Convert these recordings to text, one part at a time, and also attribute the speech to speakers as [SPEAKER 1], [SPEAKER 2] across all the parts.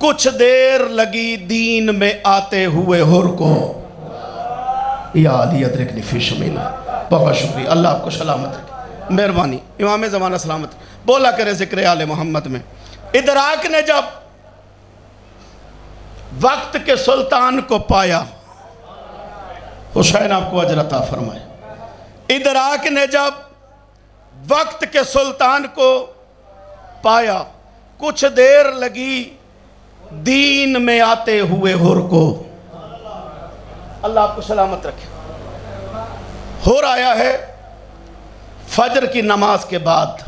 [SPEAKER 1] کچھ دیر لگی دین میں آتے ہوئے حر کو، یا علی ادرکنی فی شمیل۔ بہت شکریہ، اللہ آپ کو سلامت رکھے، مہربانی، امام زمانہ سلامت بولا کرے ذکر آل محمد میں۔ ادراک نے جب وقت کے سلطان کو پایا، حسین آپ کو اجر عطا فرمائے، ادراک نے جب وقت کے سلطان کو پایا، کچھ دیر لگی دین میں آتے ہوئے حر کو، اللہ آپ کو سلامت رکھے۔ حر آیا ہے فجر کی نماز کے بعد،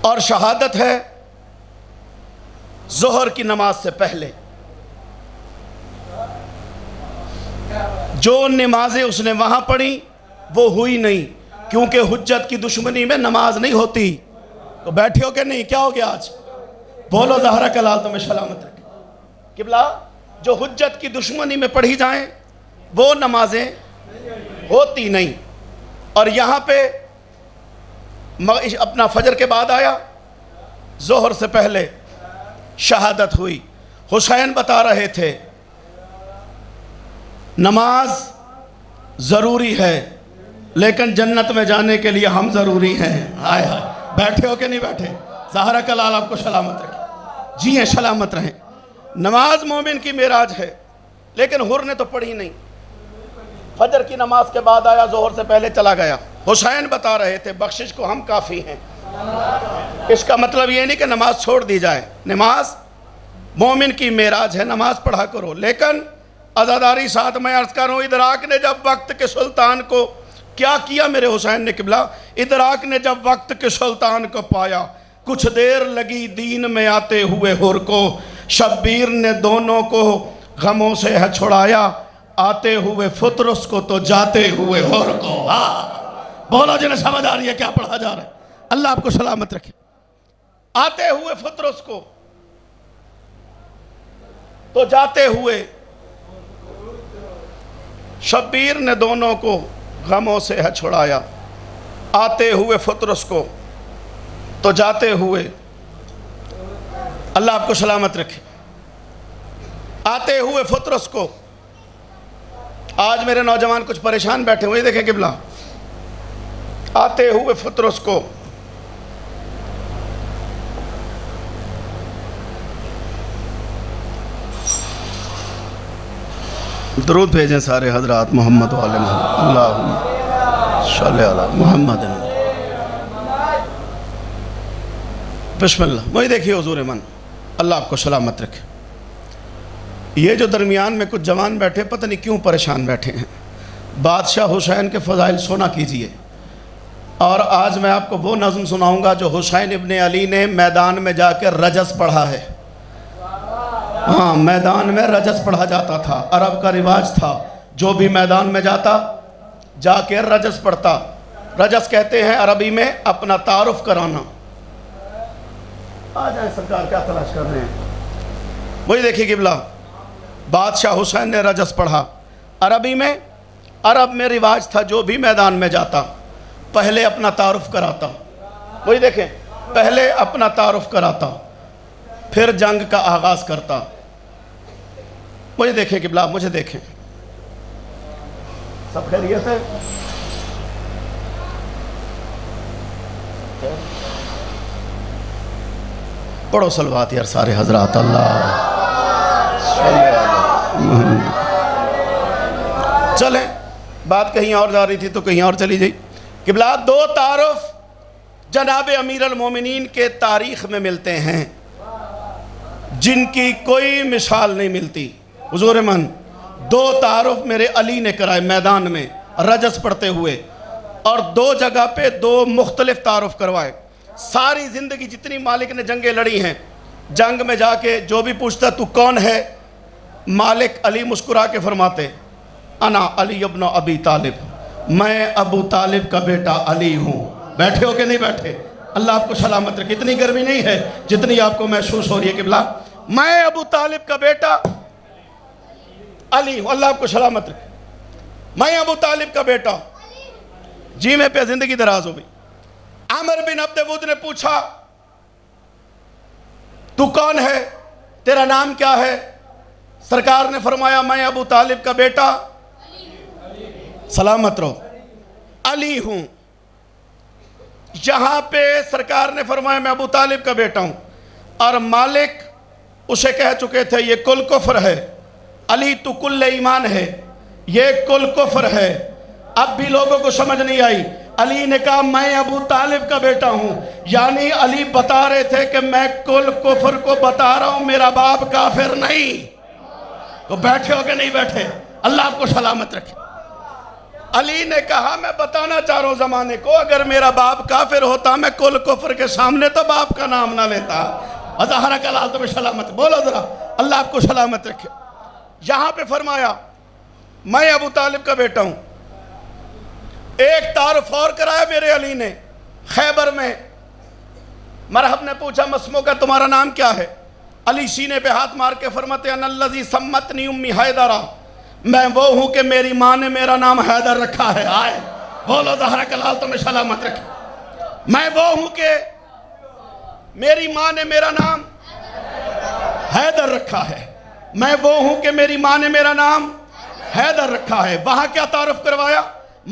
[SPEAKER 1] اور شہادت ہے ظہر کی نماز سے پہلے۔ جو نمازیں اس نے وہاں پڑھی وہ ہوئی نہیں، کیونکہ حجت کی دشمنی میں نماز نہیں ہوتی۔ تو بیٹھے ہو کہ نہیں؟ کیا ہو گیا آج؟ بولو زہرہ کا لال تمہیں سلامت رکھے۔ قبلہ جو حجت کی دشمنی میں پڑھی جائیں وہ نمازیں ہوتی نہیں۔ اور یہاں پہ اپنا فجر کے بعد آیا، ظہر سے پہلے شہادت ہوئی۔ حسین بتا رہے تھے نماز ضروری ہے، لیکن جنت میں جانے کے لیے ہم ضروری ہیں۔ آئے ہائے، بیٹھے ہو کہ نہیں بیٹھے؟ زہرہ کا لال آپ کو سلامت رکھے، جی ہیں سلامت رہیں۔ نماز مومن کی معراج ہے، لیکن حر نے تو پڑھی نہیں۔ فجر کی نماز کے بعد آیا، ظہر سے پہلے چلا گیا۔ حسین بتا رہے تھے بخشش کو ہم کافی ہیں۔ اس کا مطلب یہ نہیں کہ نماز چھوڑ دی جائے، نماز مومن کی معراج ہے، نماز پڑھا کرو، لیکن عزاداری ساتھ میں عرض کروں، ادراک نے جب وقت کے سلطان کو کیا کیا میرے حسین نے قبلہ؟ ادراک نے جب وقت کے سلطان کو پایا، کچھ دیر لگی دین میں آتے ہوئے حر کو، شبیر نے دونوں کو غموں سے ہے چھڑایا، آتے ہوئے فطرس کو تو جاتے ہوئے حر کو۔ بولو جنہیں سمجھ آ رہی ہے کیا پڑھا جا رہا ہے؟ اللہ آپ کو سلامت رکھے۔ آتے ہوئے فطرس کو تو جاتے ہوئے، شبیر نے دونوں کو غموں سے ہے چھڑایا، آتے ہوئے فطرس کو تو جاتے ہوئے، اللہ آپ کو سلامت رکھے۔ آتے ہوئے فطرس کو، آج میرے نوجوان کچھ پریشان بیٹھے ہوئے، دیکھیں قبلہ، آتے ہوئے فطرس کو درود بھیجیں سارے حضرات محمد والے محمد، اللہم صلی علی محمد۔ بسم اللہ، وہی دیکھیے حضور من، اللہ آپ کو سلامت رکھے۔ یہ جو درمیان میں کچھ جوان بیٹھے پتہ نہیں کیوں پریشان بیٹھے ہیں۔ بادشاہ حسین کے فضائل سنا کیجئے، اور آج میں آپ کو وہ نظم سناؤں گا جو حسین ابن علی نے میدان میں جا کے رجس پڑھا ہے۔ ہاں، میدان میں رجس پڑھا جاتا تھا، عرب کا رواج تھا، جو بھی میدان میں جاتا جا کے رجس پڑھتا۔ رجس کہتے ہیں عربی میں اپنا تعارف کرانا۔ آ جائیں سرکار، کیا تلاش کر رہے ہیں؟ وہی دیکھیے قبلہ، بادشاہ حسین نے رجس پڑھا۔ عربی میں، عرب میں رواج تھا جو بھی میدان میں جاتا پہلے اپنا تعارف کراتا۔ وہی دیکھیں، پہلے اپنا تعارف کراتا، پھر جنگ کا آغاز کرتا۔ وہی دیکھیں قبلہ، مجھے دیکھیں، سب خیریت ہے؟ پڑھو صلوات یار سارے حضرات، اللہ چلیں، بات کہیں اور جا رہی تھی تو کہیں اور چلی جائی۔ قبلہ، دو تعارف جناب امیر المومنین کے تاریخ میں ملتے ہیں جن کی کوئی مثال نہیں ملتی۔ حضور من، دو تعارف میرے علی نے کرائے میدان میں رجس پڑھتے ہوئے، اور دو جگہ پہ دو مختلف تعارف کروائے۔ ساری زندگی جتنی مالک نے جنگیں لڑی ہیں، جنگ میں جا کے جو بھی پوچھتا تو کون ہے، مالک علی مسکرا کے فرماتے انا علی ابن ابی طالب، میں ابو طالب کا بیٹا علی ہوں۔ بیٹھے ہو کہ نہیں بیٹھے؟ اللہ آپ کو سلامت رکھے۔ اتنی گرمی نہیں ہے جتنی آپ کو محسوس ہو رہی ہے قبلہ۔ میں ابو طالب کا بیٹا علی ہوں، اللہ آپ کو سلامت رکھے۔ میں ابو طالب کا بیٹا، جی میں پہ زندگی دراز ہو گئی۔ عمر بن عبد ود نے پوچھا تو کون ہے؟ تیرا نام کیا ہے؟ سرکار نے فرمایا میں ابو طالب کا بیٹا سلامت رہو علی ہوں۔ یہاں پہ سرکار نے فرمایا میں ابو طالب کا بیٹا ہوں، اور مالک اسے کہہ چکے تھے یہ کل کفر ہے، علی تو کل ایمان ہے، یہ کل کفر ہے۔ اب بھی لوگوں کو سمجھ نہیں آئی۔ علی نے کہا میں ابو طالب کا بیٹا ہوں، یعنی علی بتا رہے تھے کہ میں کل کفر کو بتا رہا ہوں، میرا باپ کافر نہیں۔ تو بیٹھے ہو کہ نہیں بیٹھے؟ اللہ آپ کو سلامت رکھے۔ علی نے کہا میں بتانا چاہ رہا ہوں زمانے کو، اگر میرا باپ کافر ہوتا میں کل کفر کے سامنے تو باپ کا نام نہ لیتا۔ ظہرک اللہ تمہیں سلامت، بولو ذرا اللہ آپ کو سلامت رکھے۔ یہاں پہ فرمایا میں ابو طالب کا بیٹا ہوں۔ ایک تعارف اور کرایا میرے علی نے خیبر میں۔ مرحب نے پوچھا مسمو کا تمہارا نام کیا ہے؟ علی سینے پہ ہاتھ مار کے فرماتے ہیں الذی سمتنی امی حیدرہ، میں وہ ہوں کہ میری ماں نے میرا نام حیدر رکھا ہے۔ آئے بولو ظہرک اللہ تمہیں سلامت رکھے۔ میں وہ ہوں کہ میری ماں نے میرا نام حیدر رکھا ہے، میں وہ ہوں کہ میری ماں نے میرا نام حیدر رکھا ہے۔ وہاں کیا تعارف کروایا؟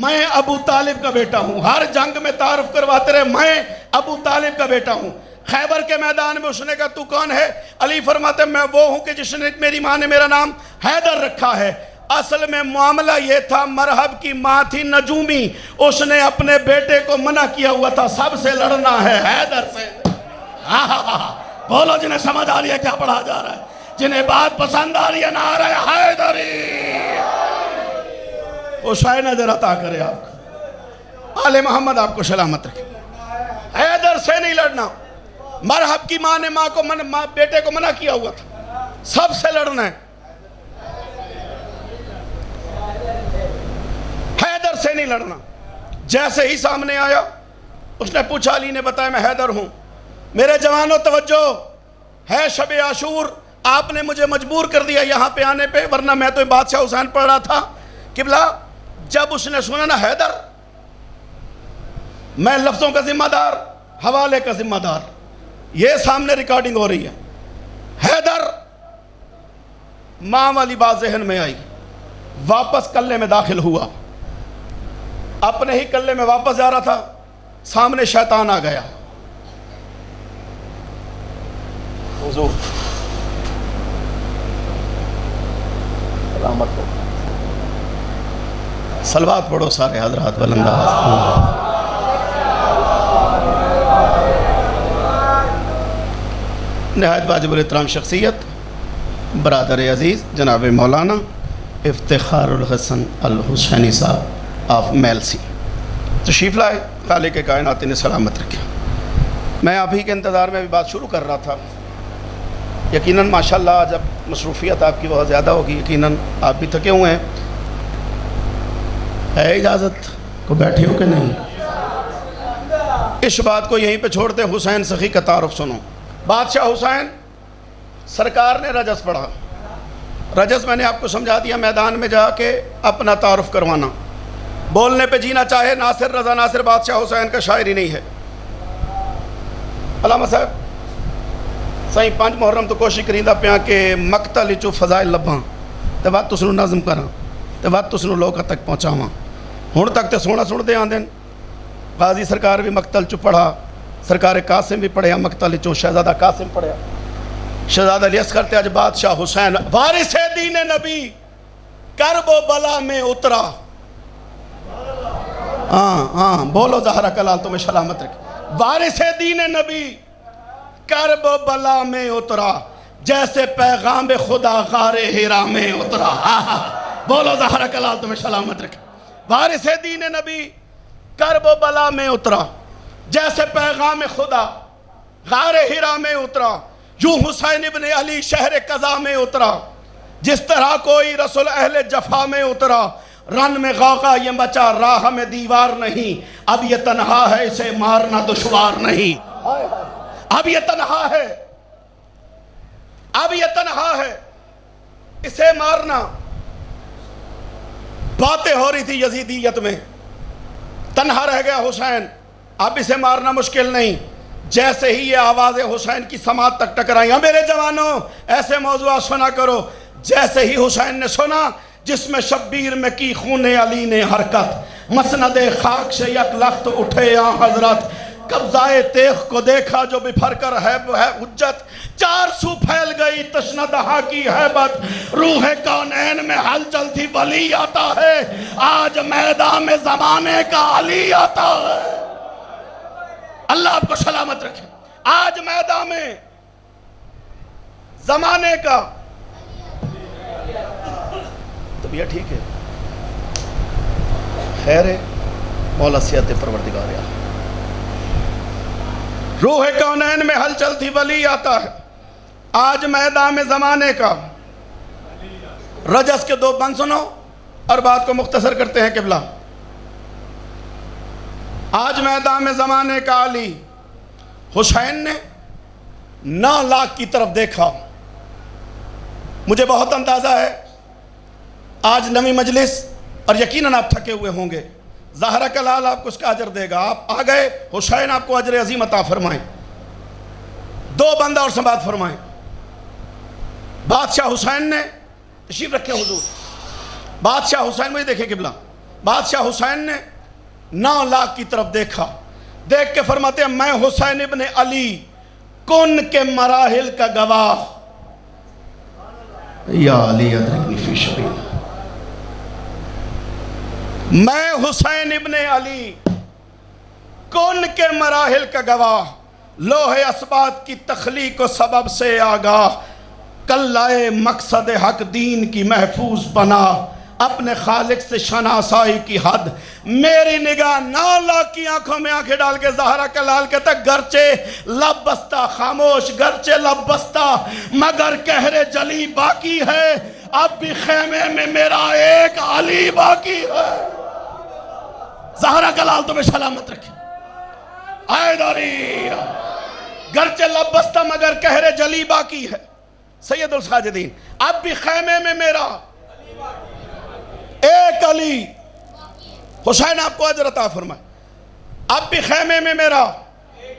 [SPEAKER 1] میں ابو طالب کا بیٹا ہوں۔ ہر جنگ میں تعارف کرواتے رہے میں ابو طالب کا بیٹا ہوں۔ خیبر کے میدان میں اس نے کہا تو کون ہے؟ علی فرماتے میں وہ ہوں کہ جس نے میری ماں نے میرا نام حیدر رکھا ہے۔ اصل میں معاملہ یہ تھا، مرحب کی ماں تھی نجومی، اس نے اپنے بیٹے کو منع کیا ہوا تھا سب سے لڑنا ہے حیدر سے۔ بولو جنہیں سمجھ آ رہی ہے کیا پڑھا جا رہا ہے، جنہیں بات پسند آ رہی ہے، نہ آ رہا ہے حیدری۔ حسین ادھر عطا کرے آپ کو، آل محمد آپ کو سلامت رکھے۔ حیدر سے نہیں لڑنا۔ مرحب کی ماں نے بیٹے کو منع کیا ہوا تھا سب سے لڑنا ہے، حیدر سے نہیں لڑنا۔ جیسے ہی سامنے آیا اس نے پوچھا، علی نے بتایا میں حیدر ہوں۔ میرے جوانوں توجہ ہے، شب عاشور آپ نے مجھے مجبور کر دیا یہاں پہ آنے پہ، ورنہ میں تو بادشاہ حسین پڑھ رہا تھا۔ قبلہ جب اس نے سنا نا حیدر، میں لفظوں کا ذمہ دار، حوالے کا ذمہ دار، یہ سامنے ریکارڈنگ ہو رہی ہے۔ حیدر، ماں والی بات ذہن میں آئی، واپس قلعے میں داخل ہوا، اپنے ہی قلعے میں واپس جا رہا تھا، سامنے شیطان آ گیا۔ حضور سلامت ہو، صلوات پڑھو سارے حضرات بلند آواز۔ نہایت واجب الاحترام شخصیت برادر عزیز جناب مولانا افتخار الحسن الحسینی صاحب آف میلسی تشریف لائے، خالق کائنات نے سلامت رکھے۔ میں آپ ہی کے انتظار میں بھی بات شروع کر رہا تھا۔ یقیناً ماشاءاللہ جب مصروفیت آپ کی بہت زیادہ ہوگی، یقیناً آپ بھی تھکے ہوئے ہیں۔ ہے اجازت کو بیٹھے ہو کہ نہیں؟ اس بات کو یہیں پہ چھوڑتے حسین سخی کا تعارف سنو۔ بادشاہ حسین سرکار نے رجس پڑھا۔ رجس میں نے آپ کو سمجھا دیا، میدان میں جا کے اپنا تعارف کروانا، بولنے پہ جینا چاہے۔ ناصر رضا ناصر بادشاہ حسین کا شاعر ہی نہیں ہے۔ علامہ صاحب سائیں 5 محرم تو کوشش کریں پیا کہ مقتل چو فضائل لبھاں تے وقت اس نظم کراں تے وقت اس لوگوں تک پہنچاواں۔ ہن تک تے سونا سنتے آندے، غازی سرکار بھی مقتل چو پڑھا، سرکار قاسم بھی پڑھیا مقتل چو، شہزادہ قاسم پڑھیا، شہزادہ علی اصغر تے اج بادشاہ حسین وارث دین نبی کرب و بلا میں اترا۔ ہاں بولو ظہرک اللہ تمہیں سلامت رکھے۔ وارث دین نبی کرب و بلا میں اترا، جیسے پیغام خدا غار ہرا میں اترا۔ بولو ظہرک اللہ تمہیں سلامت رکھے۔ وارث دین نبی کرب و بلا میں اترا، جیسے پیغام خدا غار ہرا میں اترا، یوں حسین ابن علی شہر قضا میں اترا، جس طرح کوئی رسول اہل جفا میں اترا۔ رن میں غوغا یہ مچا، راہ میں دیوار نہیں، اب یہ تنہا ہے اسے مارنا دشوار نہیں۔ اب یہ تنہا ہے، اب یہ تنہا ہے اسے مارنا۔ باتیں ہو رہی تھی یزیدیت میں، تنہا رہ گیا حسین، اب اسے مارنا مشکل نہیں۔ جیسے ہی یہ آواز حسین کی سماعت تک ٹکرائی، میرے جوانوں ایسے موضوعات سنا کرو، جیسے ہی حسین نے سنا جس میں شبیر میں کی خون علی نے حرکت، مسند خاک سے یک لخت اٹھے یا حضرت، قبضہ تیغ کو دیکھا جو بپھر کر ہے حجت، چار سو پھیل گئی تشنہ دہا کی ہیبت، روح کونین میں ہلچل تھی ولی آتا ہے، آج میدان میں زمانے کا علی آتا ہے۔ اللہ آپ کو سلامت رکھے۔ آج میدان میں زمانے کا طبیعت ٹھیک ہے، خیر ہے، مولا صحت پروردگار ہے۔ روح کونین میں ہلچل تھی ولی آتا ہے، آج میدان میں زمانے کا۔ رجس کے دو بند سنو اور بات کو مختصر کرتے ہیں قبلہ۔ آج میدان میں زمانے کا علی، حسین نے 9 لاکھ کی طرف دیکھا۔ مجھے بہت اندازہ ہے آج نویں مجلس اور یقیناً آپ تھکے ہوئے ہوں گے، زہرہ کا لال آپ کو اس کا اجر دے گا، آپ آ گئے، حسین آپ کو اجر عظیم عطا فرمائیں۔ 2 بندہ اور سماعت فرمائیں۔ بادشاہ حسین نے تشریف رکھے حضور، بادشاہ حسین، مجھے دیکھیں قبلہ، بادشاہ حسین نے 9 لاکھ کی طرف دیکھا، دیکھ کے فرماتے ہیں میں حسین ابن علی کن کے مراحل کا گواہ، یا علی ادرکنی فی شبیل، میں حسین ابن علی کن کے مراحل کا گواہ، لوح اسبات کی تخلیق و سبب سے آگاہ، کل لائے مقصد حق دین کی محفوظ پناہ، اپنے خالق سے شناسائی کی حد، میری نگاہ 9 لاکھ کی آنکھوں میں آنکھیں ڈال کے زہرہ کلال کہتا گرچہ لب بستہ خاموش، گرچہ لب بستہ مگر کہر جلی باقی ہے، اب بھی خیمے میں میرا ایک علی باقی ہے۔ زہرہ کلال تمہیں سلامت رکھے۔ آئے داری گرچہ لب بستہ مگر کہر جلی باقی ہے، سید الساجدین، اب بھی خیمے میں میرا ایک علی، حسین آپ کو اجر عطا فرمائے، اب بھی خیمے میں میرا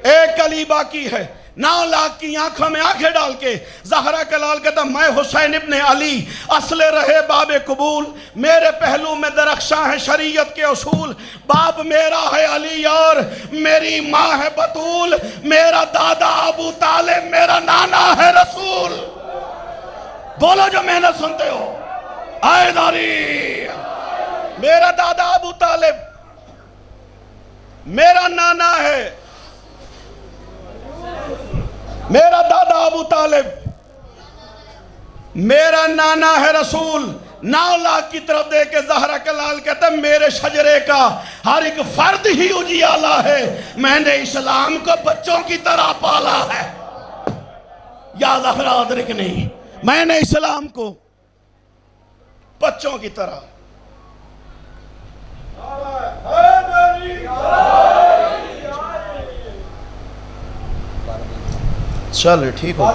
[SPEAKER 1] ایک علی باقی ہے۔ 9 لاکھ کی آنکھوں میں آنکھیں ڈال کے زہرہ کلال کہتا میں حسین ابن علی اصل رہے باب قبول، میرے پہلو میں درخشاں ہے شریعت کے اصول، باب میرا ہے علی اور میری ماں ہے بطول، میرا دادا ابو طالب میرا نانا ہے رسول۔ بولو جو محنت سنتے ہو، آئے داری، میرا دادا ابو طالب میرا نانا ہے، میرا دادا ابو طالب میرا نانا ہے رسول۔ 9 لاکھ کی طرف دے کے زہرہ کلال کہتا ہے میرے شجرے کا ہر ایک فرد ہی اجیالہ ہے، میں نے اسلام کو بچوں کی طرح پالا ہے۔ یا زہرہ ادرک نہیں، میں نے اسلام کو بچوں کی طرح۔ چل ٹھیک ہو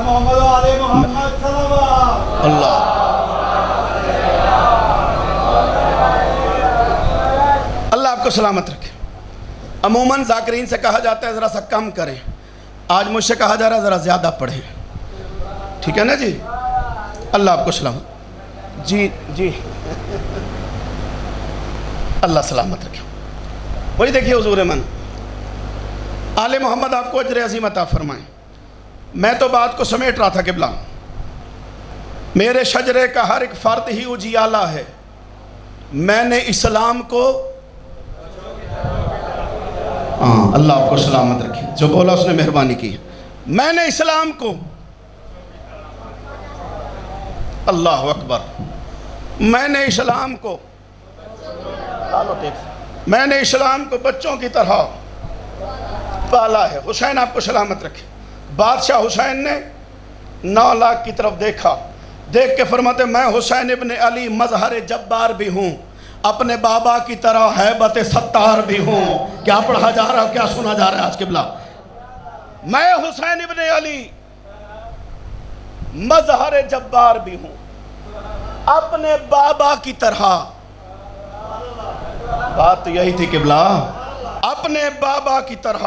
[SPEAKER 1] اللہ۔ اللہ آپ کو سلامت رکھے۔ عموماً ذاکرین سے کہا جاتا ہے ذرا سا کم کریں، آج مجھ سے کہا جا رہا ہے ذرا زیادہ پڑھیں، ٹھیک ہے نا جی؟ اللہ آپ کو سلامت، جی جی اللہ سلامت رکھے۔ وہی دیکھیے حضور من، آل محمد آپ کو اجر عظیم عطا فرمائیں۔ میں تو بات کو سمیٹ رہا تھا قبلہ، میرے شجرے کا ہر ایک فرد ہی اجیالہ ہے، میں نے اسلام کو، اللہ آپ کو سلامت رکھے، جو بولا اس نے مہربانی کی، میں نے اسلام کو، اللہ اکبر، میں نے اسلام کو، میں نے اسلام کو بچوں کی طرح پالا ہے۔ حسین آپ کو سلامت رکھے۔ بادشاہ حسین نے 9 لاکھ کی طرف دیکھا، دیکھ کے فرماتے میں حسین ابن علی مظہر جبار بھی ہوں، اپنے بابا کی طرح ہیبت ستار بھی ہوں۔ کیا پڑھا جا رہا ہے، کیا سنا جا رہا ہے آج قبلہ؟ میں حسین ابن علی مظہر جبار بھی ہوں، اپنے بابا کی طرح، بات یہی تھی قبلہ، اپنے بابا کی طرح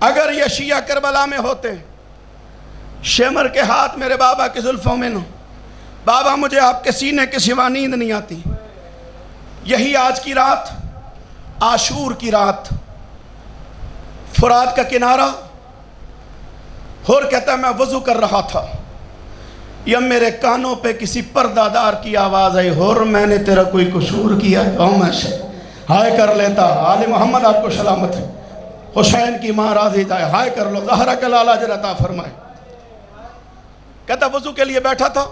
[SPEAKER 1] اگر یہ شیعہ کربلا میں ہوتے، شمر کے ہاتھ میرے بابا کی زلفوں میں نہ، بابا مجھے آپ کے سینے کے سوا نیند نہیں آتی. یہی آج کی رات، عاشور کی رات، فرات کا کنارہ. اور کہتا ہے میں وضو کر رہا تھا، یا میرے کانوں پہ کسی پردہ دار کی آواز آئی، اور میں نے تیرا کوئی قصور کیا ہے؟ او میں ہائے کر لیتا. آل محمد آپ کو سلامت ہے. حسین کی ماں راضی جائے، ہائے کر لو. زہرہ کا لال اجر عطا فرمائے. کہتا وضو کے لیے بیٹھا تھا،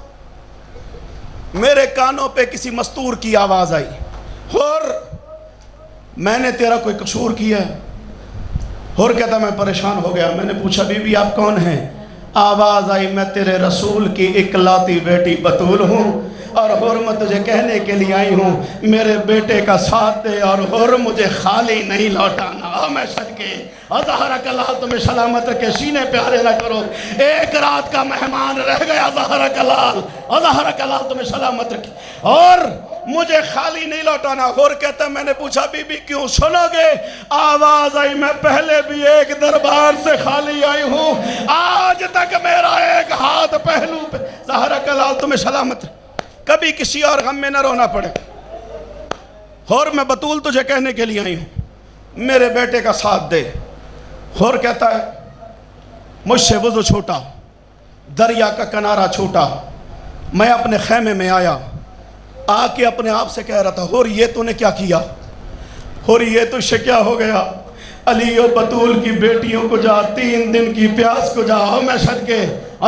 [SPEAKER 1] میرے کانوں پہ کسی مستور کی آواز آئی، اور میں نے تیرا کوئی قصور کیا ہے؟ اور کہتا میں پریشان ہو گیا. میں نے پوچھا بی بی آپ کون ہیں؟ آواز آئی میں تیرے رسول کی اکلاتی بیٹی بطول ہوں، اور میں تجھے کہنے کے لیے آئی ہوں میرے بیٹے کا ساتھ دے، اور مجھے خالی نہیں لوٹانا. میں صدقے زہرہ لال تمہیں سلامت رکھے. سینے پیارے نہ کرو، ایک رات کا مہمان رہ گیا. زہرہ لال تمہیں سلامت رکھے، اور مجھے خالی نہیں لوٹانا. اور کہتا میں نے پوچھا بی بی کیوں؟ سنو گے؟ آواز آئی میں پہلے بھی ایک دربار سے خالی آئی ہوں، آج تک میرا ایک ہاتھ پہلو پہ. زہرہ لال تمہیں سلامت رکھے. کبھی کسی اور غم میں نہ رونا پڑے. اور میں بطول تجھے کہنے کے لیے آئی ہوں میرے بیٹے کا ساتھ دے. اور کہتا ہے مجھ سے وضو چھوٹا، دریا کا کنارہ چھوٹا، میں اپنے خیمے میں آیا، آ کے اپنے آپ سے کہہ رہا تھا اور یہ تو نے کیا کیا؟ اور یہ تو سے کیا ہو گیا؟ علی و بطول کی بیٹیوں کو جا، 3 دن کی پیاس کو جا. میں صدقے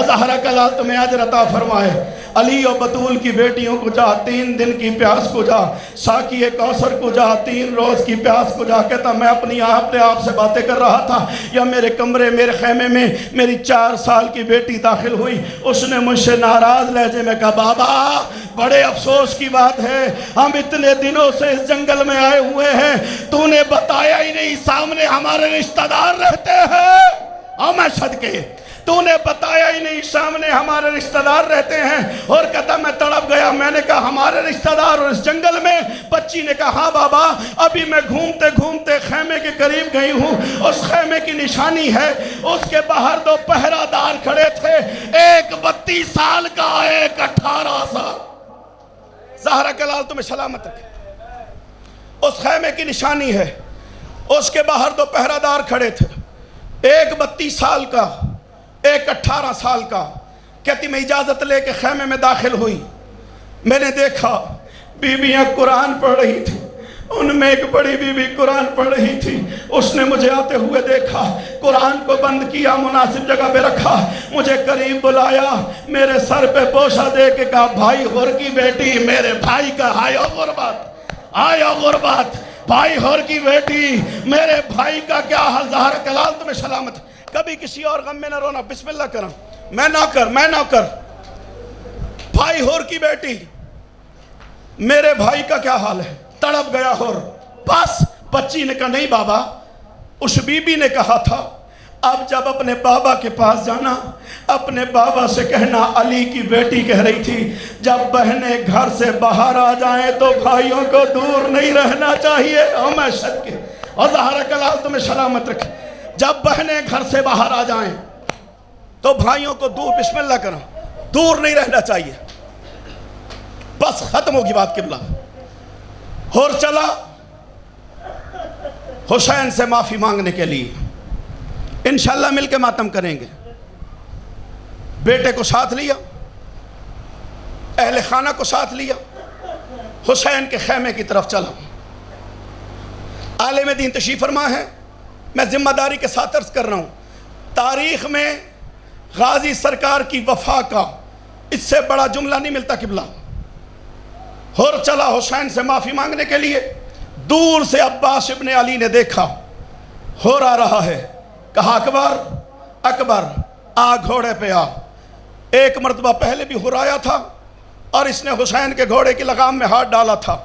[SPEAKER 1] زہرہ لال تمہیں اجر عطا فرمائے. علی و بطول کی بیٹیوں کو جا، 3 دن کی پیاس کو جا. ساقی کوثر کو جا، 3 روز کی پیاس کو جا. کہتا میں اپنے آپ سے باتیں کر رہا تھا، یا میرے کمرے میرے خیمے میں میری 4 سال کی بیٹی داخل ہوئی. اس نے مجھ سے ناراض لہجے میں کہا بابا بڑے افسوس کی بات ہے، ہم اتنے دنوں سے اس جنگل میں آئے ہوئے ہیں، تو نے بتایا ہی نہیں سامنے ہمارے رشتہ دار رہتے ہیں. اور میں صدقے تو نے بتایا ہی نہیں سامنے ہمارے رشتہ دار رہتے ہیں. اور کہتا میں تڑپ گیا. میں نے کہا ہمارے رشتہ دار اور اس جنگل میں؟ بچی نے کہا ہاں بابا، ابھی میں گھومتے گھومتے خیمے کے قریب گئی ہوں. اس خیمے کی نشانی ہے، اس کے باہر 2 پہرہ دار کھڑے تھے، ایک 32 سال کا، ایک 18 سال. زہرہ لال تمہیں سلامت رکھے. اس خیمے کی نشانی ہے، اس کے باہر 2 پہرہ دار کھڑے تھے، ایک 32 سال کا، ایک 18 سال کا. کہتی میں اجازت لے کے خیمے میں داخل ہوئی. میں نے دیکھا بیویاں قرآن پڑھ رہی تھی. ان میں ایک بڑی بیوی قرآن پڑھ رہی تھی. اس نے مجھے آتے ہوئے دیکھا، قرآن کو بند کیا، مناسب جگہ پہ رکھا، مجھے قریب بلایا، میرے سر پہ بوسہ دے کے کہا بھائی ہور کی بیٹی، میرے بھائی کا آیا غربت، آیا غربت، بھائی ہور کی بیٹی، میرے بھائی کا کیا حال؟ زہرہ لال تمہیں سلامت. کبھی کسی اور غم میں نہ رونا. بسم اللہ کرم. میں نہ کر بھائی ہور کی بیٹی، میرے بھائی کا کیا حال ہے؟ تڑپ گیا ہور. بس بچی نے کہا نہیں بابا، اس بی بی نے کہا تھا اب جب اپنے بابا کے پاس جانا، اپنے بابا سے کہنا علی کی بیٹی کہہ رہی تھی جب بہنیں گھر سے باہر آ جائیں تو بھائیوں کو دور نہیں رہنا چاہیے. او میں صدقے اور زہرہ لال تمہیں سلامت رکھے. جب بہنیں گھر سے باہر آ جائیں تو بھائیوں کو دور، بسم اللہ کرو، دور نہیں رہنا چاہیے. بس ختم ہوگی بات قبلہ. اور چلا حسین سے معافی مانگنے کے لیے. انشاءاللہ مل کے ماتم کریں گے. بیٹے کو ساتھ لیا، اہل خانہ کو ساتھ لیا، حسین کے خیمے کی طرف چلا. عالم دین تشریف فرما ہے. میں ذمہ داری کے ساتھ عرض کر رہا ہوں، تاریخ میں غازی سرکار کی وفا کا اس سے بڑا جملہ نہیں ملتا قبلہ. اور چلا حسین سے معافی مانگنے کے لیے. دور سے عباس ابن علی نے دیکھا ہور آ رہا ہے. کہا اکبر اکبر آ گھوڑے پہ آ. ایک مرتبہ پہلے بھی ہور آیا تھا اور اس نے حسین کے گھوڑے کی لگام میں ہاتھ ڈالا تھا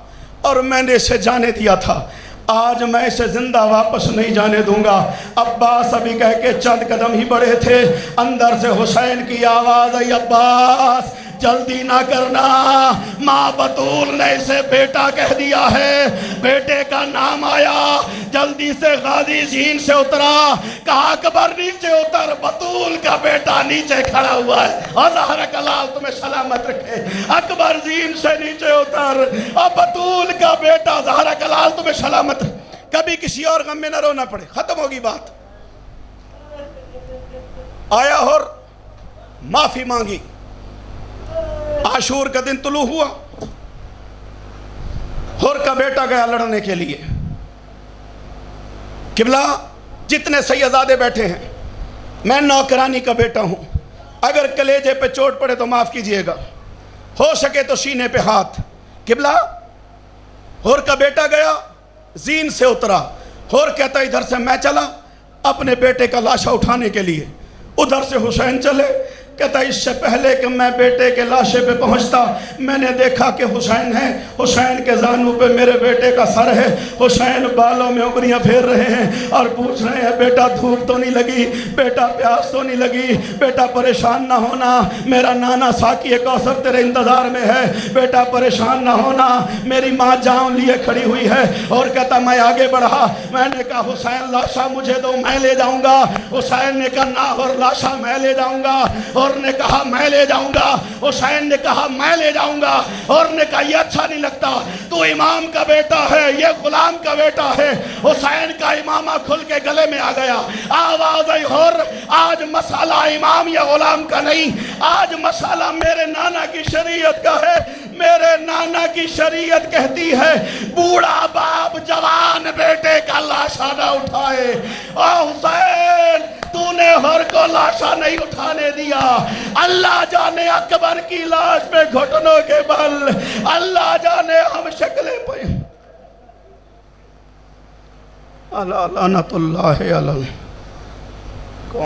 [SPEAKER 1] اور میں نے اسے جانے دیا تھا. آج میں اسے زندہ واپس نہیں جانے دوں گا. عباس ابھی کہہ کے چند قدم ہی بڑھے تھے، اندر سے حسین کی آواز آئی عباس جلدی نہ کرنا، ماں بطول نے اسے بیٹا کہہ دیا ہے، بیٹے کا نام آیا، جلدی سے غازی زین سے اترا، کہا اکبر نیچے اتر، بطول کا بیٹا نیچے کھڑا ہوا ہے، اور ظاہر کلال تمہیں سلامت رکھے، اکبر زین سے نیچے اتر، اور بطول کا بیٹا ظاہر کلال تمہیں سلامت رکھے۔ کبھی کسی اور غم میں نہ رونا پڑے، ختم ہوگی بات۔ آیا اور معافی مانگی، عاشور کا دن طلوع ہوا، ہور کا بیٹا گیا لڑنے کے لیے۔ قبلہ جتنے سیدزادے بیٹھے ہیں، میں نوکرانی کا بیٹا ہوں، اگر کلیجے پہ چوٹ پڑے تو معاف کیجئے گا، ہو سکے تو سینے پہ ہاتھ۔ قبلہ ہور کا بیٹا گیا، زین سے اترا، ہور کہتا ادھر سے میں چلا اپنے بیٹے کا لاشا اٹھانے کے لیے، ادھر سے حسین چلے، کہتا اس سے پہلے کہ میں بیٹے کے لاشے پہ پہنچتا میں نے دیکھا کہ حسین ہے، حسین کے زانوں پہ میرے بیٹے کا سر ہے، حسین بالوں میں انگلیاں پھیر رہے ہیں اور پوچھ رہے ہیں بیٹا دھوپ تو نہیں لگی، بیٹا پیاس تو نہیں لگی، بیٹا پریشان نہ ہونا، میرا نانا ساقی کوثر تیرے انتظار میں ہے، بیٹا پریشان نہ ہونا، میری ماں جان لیے کھڑی ہوئی ہے۔ اور کہتا میں آگے بڑھا، میں نے کہا حسین لاشا مجھے دو میں لے جاؤں گا، حسین نے کہا نہ، اور لاشا میں لے جاؤں گا، اور نے کہا میں لے جاؤں گا، حسین نے کہا میں لے جاؤں گا، اور نے کہا یہ اچھا نہیں لگتا، تو امام کا بیٹا ہے، یہ غلام کا بیٹا ہے۔ حسین کا امامہ کھل کے گلے میں آ گیا، آواز آئی، اور آج مسئلہ امام یا غلام کا نہیں، آج مسئلہ میرے نانا کی شریعت کا ہے۔ میرے نانا کی شریعت کہتی ہے بوڑھا باپ جوان بیٹے کا لاشا نہ اٹھائے۔ اور حسین تو نے ہر کو لاشا نہیں اٹھانے دیا، اللہ جانے اکبر کی لاش پہ گھٹنوں کے بل، اللہ جانے ہم شکلیں پہ، اللہ لعنت اللہ علیہ۔